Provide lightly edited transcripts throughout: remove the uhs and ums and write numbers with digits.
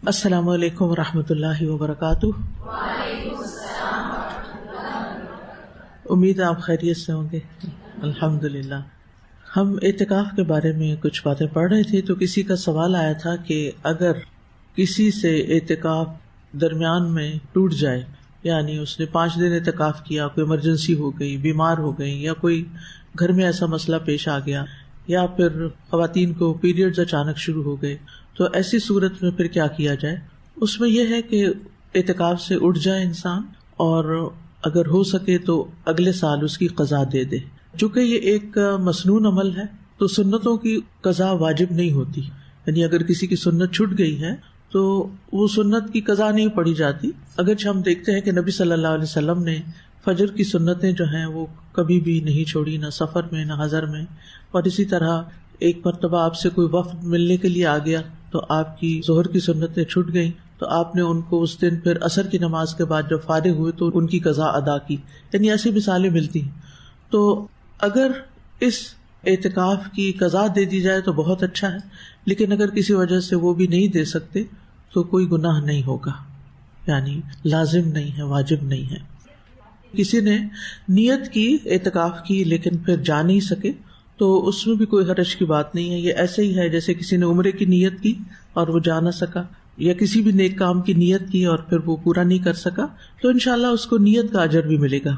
السلام علیکم ورحمۃ اللہ وبرکاتہ۔ امید آپ خیریت سے ہوں گے۔ الحمدللہ۔ ہم اعتکاف کے بارے میں کچھ باتیں پڑھ رہے تھے تو کسی کا سوال آیا تھا کہ اگر کسی سے اعتکاف درمیان میں ٹوٹ جائے، یعنی اس نے 5 دن اعتکاف کیا، کوئی ایمرجنسی ہو گئی، بیمار ہو گئی، یا کوئی گھر میں ایسا مسئلہ پیش آ گیا، یا پھر خواتین کو پیریڈز اچانک شروع ہو گئے، تو ایسی صورت میں پھر کیا کیا جائے؟ اس میں یہ ہے کہ اعتکاف سے اٹھ جائے انسان، اور اگر ہو سکے تو اگلے سال اس کی قضا دے دے۔ چونکہ یہ ایک مسنون عمل ہے تو سنتوں کی قضا واجب نہیں ہوتی، یعنی اگر کسی کی سنت چھٹ گئی ہے تو وہ سنت کی قضا نہیں پڑھی جاتی۔ اگرچہ ہم دیکھتے ہیں کہ نبی صلی اللہ علیہ وسلم نے فجر کی سنتیں جو ہیں وہ کبھی بھی نہیں چھوڑی، نہ سفر میں نہ حضر میں۔ اور اسی طرح ایک مرتبہ آپ سے کوئی وفد ملنے کے لیے آ گیا تو آپ کی ظہر کی سنتیں چھٹ گئیں تو آپ نے ان کو اس دن پھر عصر کی نماز کے بعد جب فارغ ہوئے تو ان کی قضا ادا کی۔ یعنی ایسی مثالیں ملتی ہیں۔ تو اگر اس اعتکاف کی قضا دے دی جائے تو بہت اچھا ہے، لیکن اگر کسی وجہ سے وہ بھی نہیں دے سکتے تو کوئی گناہ نہیں ہوگا، یعنی لازم نہیں ہے، واجب نہیں ہے۔ کسی نے نیت کی اعتکاف کی لیکن پھر جا نہیں سکے تو اس میں بھی کوئی حرج کی بات نہیں ہے۔ یہ ایسے ہی ہے جیسے کسی نے عمرے کی نیت کی اور وہ جا نہ سکا، یا کسی بھی نیک کام کی نیت کی اور پھر وہ پورا نہیں کر سکا، تو انشاءاللہ اس کو نیت کا اجر بھی ملے گا۔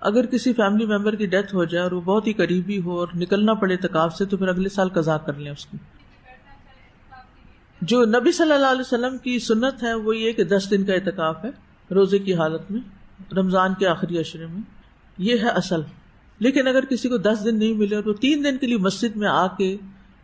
اگر کسی فیملی ممبر کی ڈیتھ ہو جائے اور وہ بہت ہی قریبی ہو اور نکلنا پڑے اعتکاف سے، تو پھر اگلے سال قضا کر لیں اس کی۔ جو نبی صلی اللہ علیہ وسلم کی سنت ہے وہ یہ کہ 10 دن کا اعتکاف ہے روزے کی حالت میں، رمضان کے آخری عشرے میں، یہ ہے اصل۔ لیکن اگر کسی کو 10 دن نہیں ملے اور وہ 3 دن کے لیے مسجد میں آ کے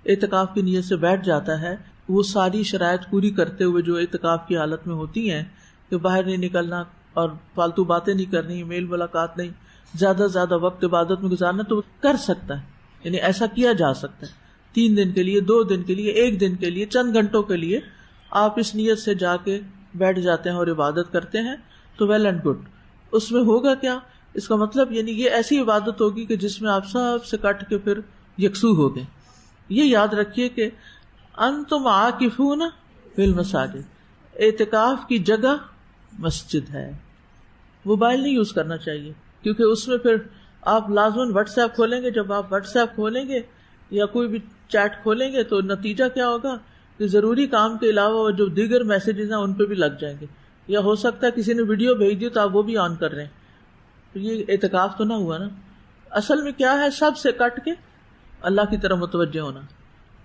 اعتکاف کی نیت سے بیٹھ جاتا ہے، وہ ساری شرائط پوری کرتے ہوئے جو اعتکاف کی حالت میں ہوتی ہیں کہ باہر نہیں نکلنا اور فالتو باتیں نہیں کرنی، میل ملاقات نہیں، زیادہ سے زیادہ وقت عبادت میں گزارنا، تو وہ کر سکتا ہے۔ یعنی ایسا کیا جا سکتا ہے 3 دن کے لیے، 2 دن کے لیے، 1 دن کے لیے، چند گھنٹوں کے لیے آپ اس نیت سے جا کے بیٹھ جاتے ہیں اور عبادت کرتے ہیں تو ویل اینڈ گڈ۔ اس میں ہوگا کیا؟ اس کا مطلب یعنی یہ ایسی عبادت ہوگی کہ جس میں آپ سب سے کٹ کے پھر یکسو ہو گئے۔ یہ یاد رکھیے کہ انتم عاکفون فی المساجد، اعتکاف کی جگہ مسجد ہے۔ موبائل نہیں یوز کرنا چاہیے، کیونکہ اس میں پھر آپ لازماً واٹس ایپ کھولیں گے۔ جب آپ واٹس ایپ کھولیں گے یا کوئی بھی چیٹ کھولیں گے تو نتیجہ کیا ہوگا کہ ضروری کام کے علاوہ جو دیگر میسیجز ہیں ان پہ بھی لگ جائیں گے، یا ہو سکتا ہے کسی نے ویڈیو بھیج دی تو آپ وہ بھی آن کر رہے ہیں، تو یہ اعتکاف تو نہ ہوا نا۔ اصل میں کیا ہے، سب سے کٹ کے اللہ کی طرف متوجہ ہونا۔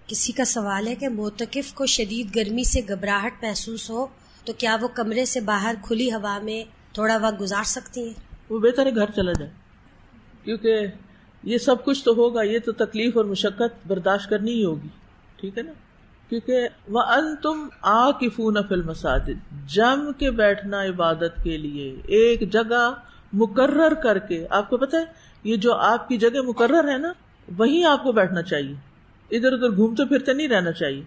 کسی کا سوال ہے کہ معتکف کو شدید گرمی سے گھبراہٹ محسوس ہو تو کیا وہ کمرے سے باہر کھلی ہوا میں تھوڑا وقت گزار سکتی ہیں؟ وہ بہتر ہے گھر چلا جائے، کیونکہ یہ سب کچھ تو ہوگا، یہ تو تکلیف اور مشقت برداشت کرنی ہی ہوگی، ٹھیک ہے نا۔ کیونکہ وَأَنْتُمْ عَاكِفُونَ فِي الْمَسَاجِدِ، جم کے بیٹھنا عبادت کے لیے ایک جگہ مقرر کر کے۔ آپ کو پتہ ہے یہ جو آپ کی جگہ مقرر ہے نا، وہیں آپ کو بیٹھنا چاہیے، ادھر ادھر گھومتے پھرتے نہیں رہنا چاہیے۔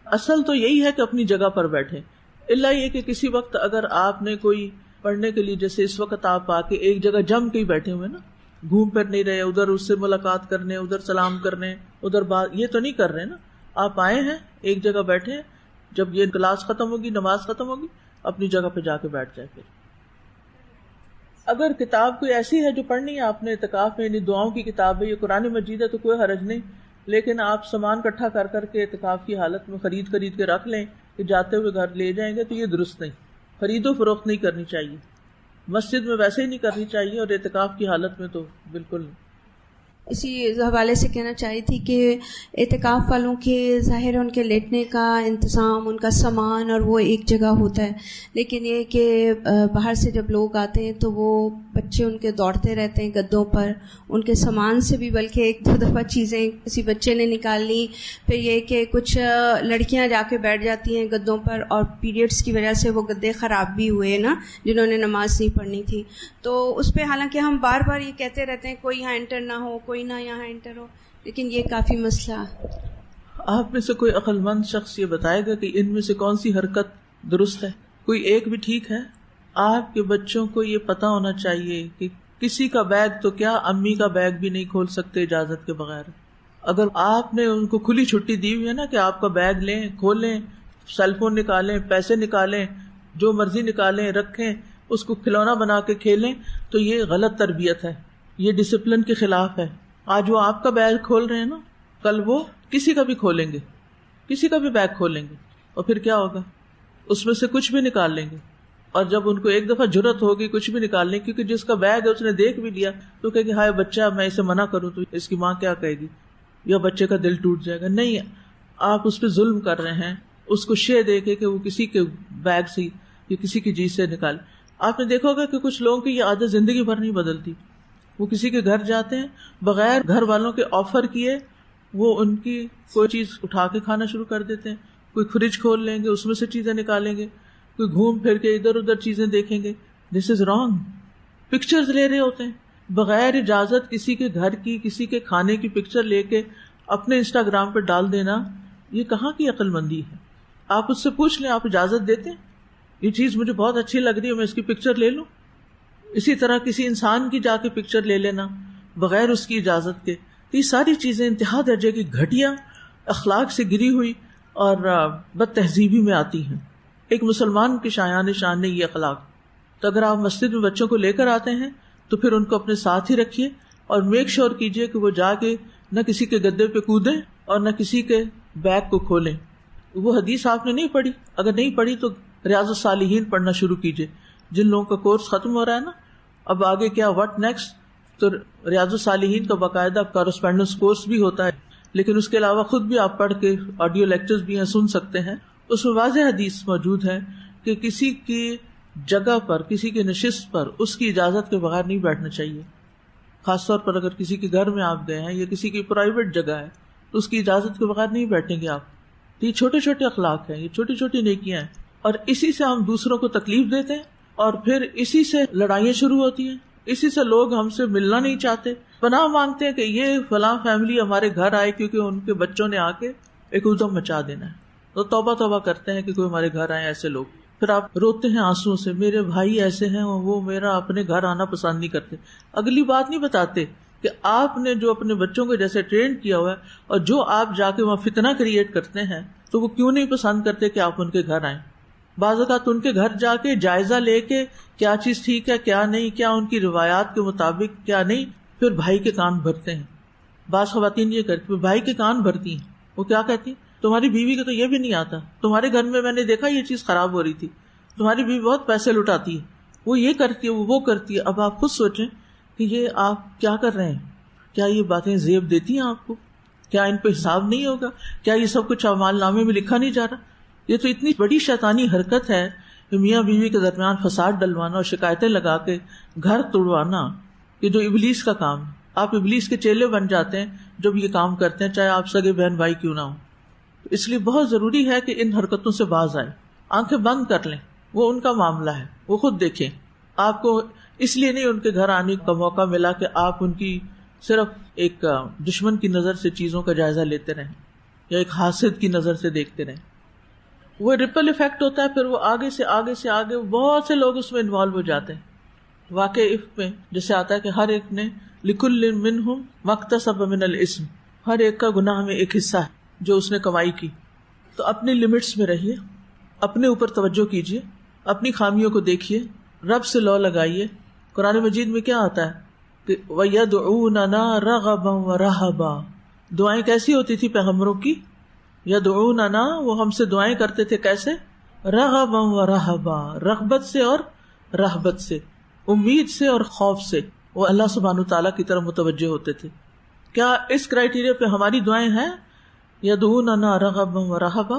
اصل تو یہی ہے کہ اپنی جگہ پر بیٹھے، الا یہ کہ کسی وقت اگر آپ نے کوئی پڑھنے کے لیے، جیسے اس وقت آپ آ کے ایک جگہ جم کے ہی بیٹھے ہوئے نا، گھوم پھر نہیں رہے، ادھر اس سے ملاقات کرنے، ادھر سلام کرنے، ادھر بات، یہ تو نہیں کر رہے نا۔ آپ آئے ہیں ایک جگہ بیٹھے ہیں، جب یہ کلاس ختم ہوگی، نماز ختم ہوگی، اپنی جگہ پہ جا کے بیٹھ جائے۔ پھر اگر کتاب کوئی ایسی ہے جو پڑھنی ہے آپ نے اعتکاف میں، یعنی دعاؤں کی کتاب ہے، یہ قرآن مجید ہے، تو کوئی حرج نہیں، لیکن آپ سامان اکٹھا کر کر کے اعتکاف کی حالت میں خرید کے رکھ لیں کہ جاتے ہوئے گھر لے جائیں گے، تو یہ درست نہیں۔ خرید و فروخت نہیں کرنی چاہیے، مسجد میں ویسے ہی نہیں کرنی چاہیے، اور اعتکاف کی حالت میں تو بالکل نہیں۔ اسی حوالے سے کہنا چاہی تھی کہ اعتکاف والوں کے ظاہر ہے ان کے لیٹنے کا انتظام، ان کا سامان، اور وہ ایک جگہ ہوتا ہے، لیکن یہ کہ باہر سے جب لوگ آتے ہیں تو وہ بچے ان کے دوڑتے رہتے ہیں گدوں پر، ان کے سامان سے بھی بلکہ 1-2 دفعہ چیزیں کسی بچے نے نکال لی۔ پھر یہ کہ کچھ لڑکیاں جا کے بیٹھ جاتی ہیں گدوں پر، اور پیریڈز کی وجہ سے وہ گدے خراب بھی ہوئے نا، جنہوں نے نماز نہیں پڑھنی تھی۔ تو اس پہ حالانکہ ہم بار بار یہ کہتے رہتے ہیں کوئی یہاں انٹر نہ ہو، کوئی نہ یہاں انٹر ہو، لیکن یہ کافی مسئلہ۔ آپ میں سے کوئی عقل مند شخص یہ بتائے گا کہ ان میں سے کون سی حرکت درست ہے؟ کوئی ایک بھی ٹھیک ہے؟ آپ کے بچوں کو یہ پتا ہونا چاہیے کہ کسی کا بیگ تو کیا، امی کا بیگ بھی نہیں کھول سکتے اجازت کے بغیر۔ اگر آپ نے ان کو کھلی چھٹی دی ہوئی ہے نا کہ آپ کا بیگ لیں، کھولیں، سیل فون نکالیں، پیسے نکالیں، جو مرضی نکالیں رکھیں، اس کو کھلونا بنا کے کھیلیں، تو یہ غلط تربیت ہے، یہ ڈسپلن کے خلاف ہے. آج وہ آپ کا بیگ کھول رہے ہیں نا، کل وہ کسی کا بھی کھولیں گے، کسی کا بھی بیگ کھولیں گے، اور پھر کیا ہوگا؟ اس میں سے کچھ بھی نکال لیں گے. اور جب ان کو ایک دفعہ جرت ہوگی کچھ بھی نکالنے، کیونکہ جس کا بیگ ہے اس نے دیکھ بھی لیا، تو کہے گی ہائے بچہ، میں اسے منع کروں تو اس کی ماں کیا کہے گی، یا بچے کا دل ٹوٹ جائے گا. نہیں، آپ اس پہ ظلم کر رہے ہیں، اس کو شے دے کے کہ وہ کسی کے بیگ سے یا کسی کی چیز سے نکالے. آپ نے دیکھا ہوگا کہ کچھ لوگوں کی یہ عادت زندگی بھر نہیں بدلتی. وہ کسی کے گھر جاتے ہیں، بغیر گھر والوں کے آفر کیے وہ ان کی کوئی چیز اٹھا کے کھانا شروع کر دیتے ہیں. کوئی فریج کھول لیں گے، اس میں سے چیزیں نکالیں گے، کوئی گھوم پھر کے ادھر ادھر چیزیں دیکھیں گے. دس از رانگ. پکچرز لے رہے ہوتے ہیں بغیر اجازت، کسی کے گھر کی، کسی کے کھانے کی پکچر لے کے اپنے انسٹاگرام پہ ڈال دینا، یہ کہاں کی عقل مندی ہے؟ آپ اس سے پوچھ لیں، آپ اجازت دیتے ہیں؟ یہ چیز مجھے بہت اچھی لگ رہی ہے، میں اس کی پکچر لے لوں. اسی طرح کسی انسان کی جا کے پکچر لے لینا بغیر اس کی اجازت کے. یہ ساری چیزیں انتہا درجے کی گھٹیا، اخلاق سے گری ہوئی اور بد تہذیبی میں آتی ہیں. ایک مسلمان کی شایان شان نے یہ اخلاق. تو اگر آپ مسجد میں بچوں کو لے کر آتے ہیں تو پھر ان کو اپنے ساتھ ہی رکھیے، اور میک شور کیجیے کہ وہ جا کے نہ کسی کے گدے پہ کودیں اور نہ کسی کے بیگ کو کھولیں. وہ حدیث آپ نے نہیں پڑھی، اگر نہیں پڑھی تو ریاض الصالحین پڑھنا شروع کیجیے. جن لوگوں کا کورس ختم ہو رہا ہے نا، اب آگے کیا، واٹ نیکسٹ، تو ریاض الصالحین کا باقاعدہ کورسپونڈنس کورس بھی ہوتا ہے، لیکن اس کے علاوہ خود بھی آپ پڑھ کے آڈیو لیکچرز بھی ہیں، سن سکتے ہیں. اس میں واضح حدیث موجود ہے کہ کسی کی جگہ پر، کسی کی نشست پر اس کی اجازت کے بغیر نہیں بیٹھنا چاہیے. خاص طور پر اگر کسی کے گھر میں آپ گئے ہیں یا کسی کی پرائیویٹ جگہ ہے تو اس کی اجازت کے بغیر نہیں بیٹھیں گے آپ. یہ چھوٹے چھوٹے اخلاق ہیں، یہ چھوٹی چھوٹی نیکیاں ہیں، اور اسی سے ہم دوسروں کو تکلیف دیتے ہیں، اور پھر اسی سے لڑائیاں شروع ہوتی ہیں. اسی سے لوگ ہم سے ملنا نہیں چاہتے، پناہ مانگتے ہیں کہ یہ فلاں فیملی ہمارے گھر آئے کیونکہ ان کے بچوں نے آ کے ایک ادھم مچا دینا ہے. تو توبہ توبہ کرتے ہیں کہ کوئی ہمارے گھر آئے ایسے لوگ. پھر آپ روتے ہیں آنسو سے، میرے بھائی ایسے ہیں، وہ میرا اپنے گھر آنا پسند نہیں کرتے. اگلی بات نہیں بتاتے کہ آپ نے جو اپنے بچوں کو جیسے ٹرین کیا ہوا ہے، اور جو آپ جا کے وہاں فتنہ کریٹ کرتے ہیں، تو وہ کیوں نہیں پسند کرتے کہ آپ ان کے گھر آئیں. بعض اوقات ان کے گھر جا کے جائزہ لے کے کیا چیز ٹھیک ہے، کیا نہیں، کیا ان کی روایات کے مطابق، کیا نہیں، پھر بھائی کے کان بھرتے ہیں. بعض خواتین یہ کرتی، بھائی کے کان بھرتی ہیں. وہ کیا کہتی ہیں، تمہاری بیوی کو تو یہ بھی نہیں آتا، تمہارے گھر میں نے دیکھا یہ چیز خراب ہو رہی تھی، تمہاری بیوی بہت پیسے لٹاتی ہے، وہ یہ کرتی ہے، وہ کرتی ہے. اب آپ خود سوچیں کہ یہ آپ کیا کر رہے ہیں. کیا یہ باتیں زیب دیتی ہیں آپ کو؟ کیا ان پہ حساب نہیں ہوگا؟ کیا یہ سب کچھ اعمال نامے میں لکھا نہیں جا رہا؟ یہ تو اتنی بڑی شیطانی حرکت ہے کہ میاں بیوی کے درمیان فساد ڈلوانا اور شکایتیں لگا کے گھر توڑوانا، یہ جو ابلیس کا کام ہے. آپ ابلیس کے چیلے بن جاتے ہیں جب یہ کام کرتے ہیں، چاہے آپ سگے بہن بھائی کیوں نہ ہو. اس لیے بہت ضروری ہے کہ ان حرکتوں سے باز آئیں، آنکھیں بند کر لیں. وہ ان کا معاملہ ہے، وہ خود دیکھیں. آپ کو اس لیے نہیں ان کے گھر آنے کا موقع ملا کہ آپ ان کی صرف ایک دشمن کی نظر سے چیزوں کا جائزہ لیتے رہیں یا ایک حاسد کی نظر سے دیکھتے رہیں. وہ ریپل ایفیکٹ ہوتا ہے، پھر وہ آگے سے آگے بہت سے لوگ اس میں انوالو ہو جاتے ہیں. واقع میں جیسے آتا ہے کہ ہر ایک نے لکل منہم مکتسب من الاسم، ہر ایک کا گناہ میں ایک حصہ ہے جو اس نے کمائی کی. تو اپنی لمٹس میں رہیے، اپنے اوپر توجہ کیجیے، اپنی خامیوں کو دیکھیے، رب سے لو لگائیے. قرآن مجید میں کیا آتا ہے کہ وَيَدْعُونَنَا رَغَبًا وَرَهَبًا، دعائیں کیسی ہوتی تھی پیغمبروں کی؟ یدعوننا، وہ ہم سے دعائیں کرتے تھے کیسے؟ رغبا ورہبا، رغبت سے اور رہبت سے، امید سے اور خوف سے. وہ اللہ سبحانہ تعالیٰ کی طرف متوجہ ہوتے تھے. کیا اس کرائیٹیریا پہ ہماری دعائیں ہیں؟ یدعوننا رغبا ورہبا،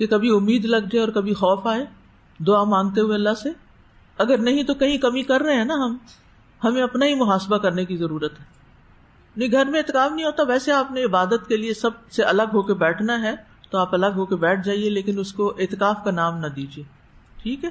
کہ کبھی امید لگ جائے اور کبھی خوف آئے دعا مانگتے ہوئے اللہ سے؟ اگر نہیں تو کہیں کمی کر رہے ہیں نا. ہمیں اپنا ہی محاسبہ کرنے کی ضرورت ہے. نہیں، گھر میں اعتکاف نہیں ہوتا، ویسے آپ نے عبادت کے لیے سب سے الگ ہو کے بیٹھنا ہے تو آپ الگ ہو کے بیٹھ جائیے، لیکن اس کو اعتکاف کا نام نہ دیجیے. ٹھیک ہے.